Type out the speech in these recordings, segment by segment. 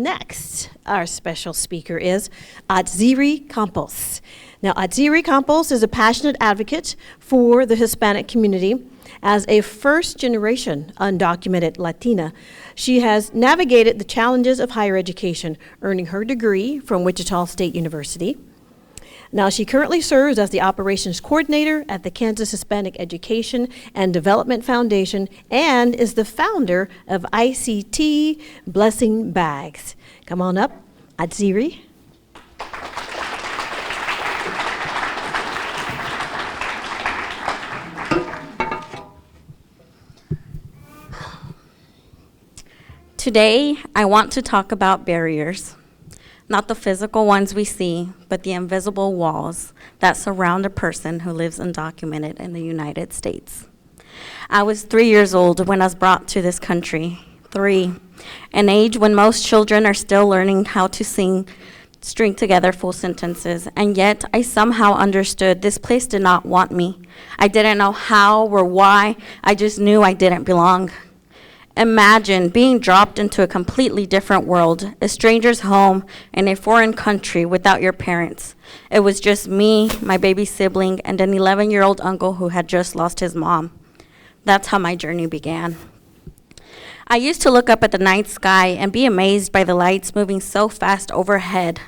next, our special speaker is Atziri Campos. Now, Atziri Campos is a passionate advocate for the Hispanic community. As a first-generation undocumented Latina, she has navigated the challenges of higher education, earning her degree from Wichita State University. Now, she currently serves as the operations coordinator at the Kansas Hispanic Education and Development Foundation and is the founder of ICT Blessing Bags. Come on up, Atziri. Today, I want to talk about barriers. Not the physical ones we see, but the invisible walls that surround a person who lives undocumented in the United States. I was 3 years old when I was brought to this country. 3, an age when most children are still learning how to string together full sentences, and yet I somehow understood this place did not want me. I didn't know how or why, I just knew I didn't belong. Imagine being dropped into a completely different world, a stranger's home in a foreign country without your parents. It was just me, my baby sibling, and an 11-year-old uncle who had just lost his mom. That's how my journey began. I used to look up at the night sky and be amazed by the lights moving so fast overhead.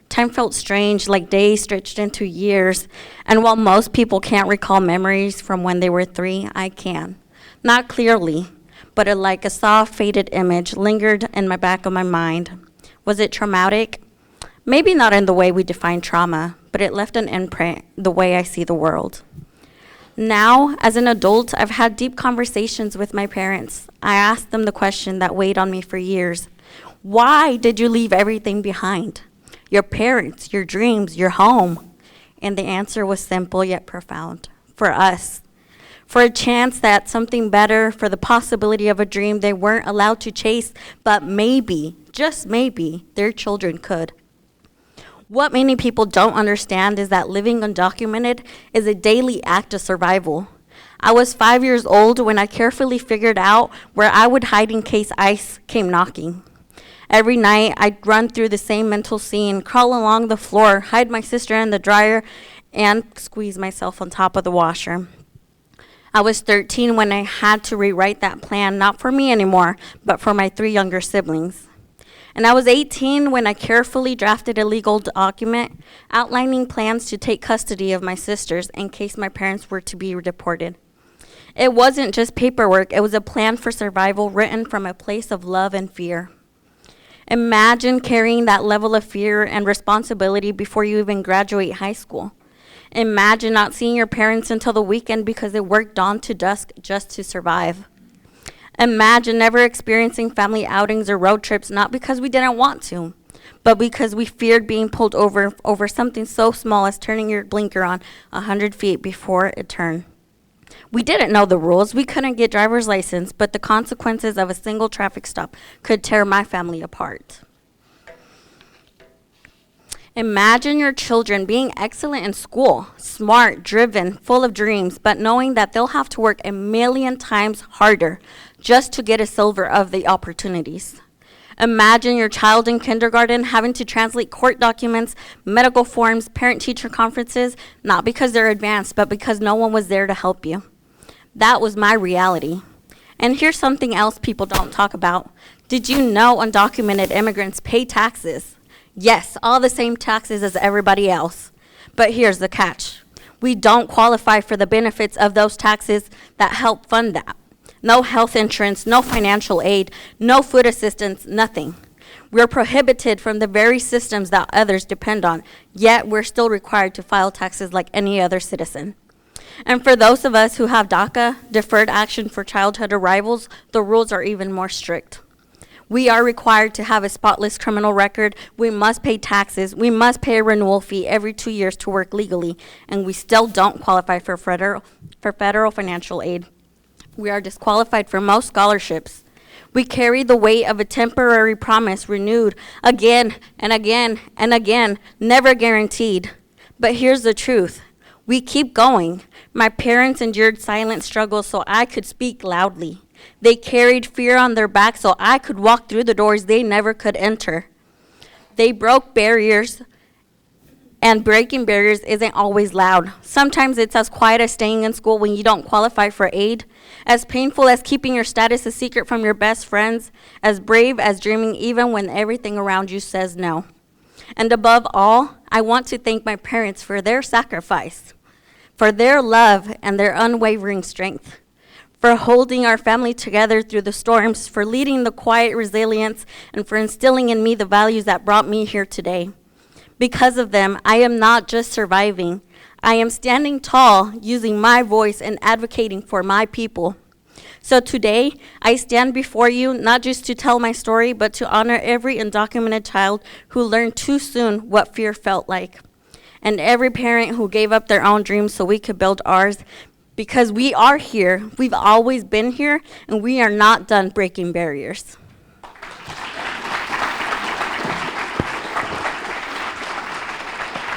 Time felt strange, like days stretched into years, and while most people can't recall memories from when they were 3, I can. Not clearly, but like a soft, faded image lingered in my back of my mind. Was it traumatic? Maybe not in the way we define trauma, but it left an imprint the way I see the world. Now, as an adult, I've had deep conversations with my parents. I asked them the question that weighed on me for years. Why did you leave everything behind? Your parents, your dreams, your home. And the answer was simple yet profound. For us. For a chance at something better, for the possibility of a dream they weren't allowed to chase, but maybe, just maybe, their children could. What many people don't understand is that living undocumented is a daily act of survival. I was 5 years old when I carefully figured out where I would hide in case ICE came knocking. Every night, I'd run through the same mental scene, crawl along the floor, hide my sister in the dryer, and squeeze myself on top of the washer. I was 13 when I had to rewrite that plan, not for me anymore, but for my 3 younger siblings. And I was 18 when I carefully drafted a legal document outlining plans to take custody of my sisters in case my parents were to be deported. It wasn't just paperwork, it was a plan for survival written from a place of love and fear. Imagine carrying that level of fear and responsibility before you even graduate high school. Imagine not seeing your parents until the weekend because they worked dawn to dusk just to survive. Imagine never experiencing family outings or road trips, not because we didn't want to, but because we feared being pulled over something so small as turning your blinker on 100 feet before it turned. We didn't know the rules. We couldn't get driver's license, but the consequences of a single traffic stop could tear my family apart. Imagine your children being excellent in school, smart, driven, full of dreams, but knowing that they'll have to work 1,000,000 times harder just to get a sliver of the opportunities. Imagine your child in kindergarten having to translate court documents, medical forms, parent-teacher conferences, not because they're advanced, but because no one was there to help you. That was my reality. And here's something else people don't talk about. Did you know undocumented immigrants pay taxes? Yes, all the same taxes as everybody else. But here's the catch. We don't qualify for the benefits of those taxes that help fund that. No health insurance, no financial aid, no food assistance, nothing. We're prohibited from the very systems that others depend on, yet we're still required to file taxes like any other citizen. And for those of us who have DACA, Deferred Action for Childhood Arrivals, the rules are even more strict. We are required to have a spotless criminal record. We must pay taxes. We must pay a renewal fee every 2 years to work legally, and we still don't qualify for federal financial aid. We are disqualified for most scholarships. We carry the weight of a temporary promise renewed again and again and again, never guaranteed. But here's the truth. We keep going. My parents endured silent struggles so I could speak loudly. They carried fear on their back so I could walk through the doors they never could enter. They broke barriers, and breaking barriers isn't always loud. Sometimes it's as quiet as staying in school when you don't qualify for aid, as painful as keeping your status a secret from your best friends, as brave as dreaming even when everything around you says no. And above all, I want to thank my parents for their sacrifice, for their love and their unwavering strength, for holding our family together through the storms, for leading the quiet resilience, and for instilling in me the values that brought me here today. Because of them, I am not just surviving. I am standing tall, using my voice and advocating for my people. So today, I stand before you not just to tell my story, but to honor every undocumented child who learned too soon what fear felt like, and every parent who gave up their own dreams so we could build ours, because we are here, we've always been here, and we are not done breaking barriers.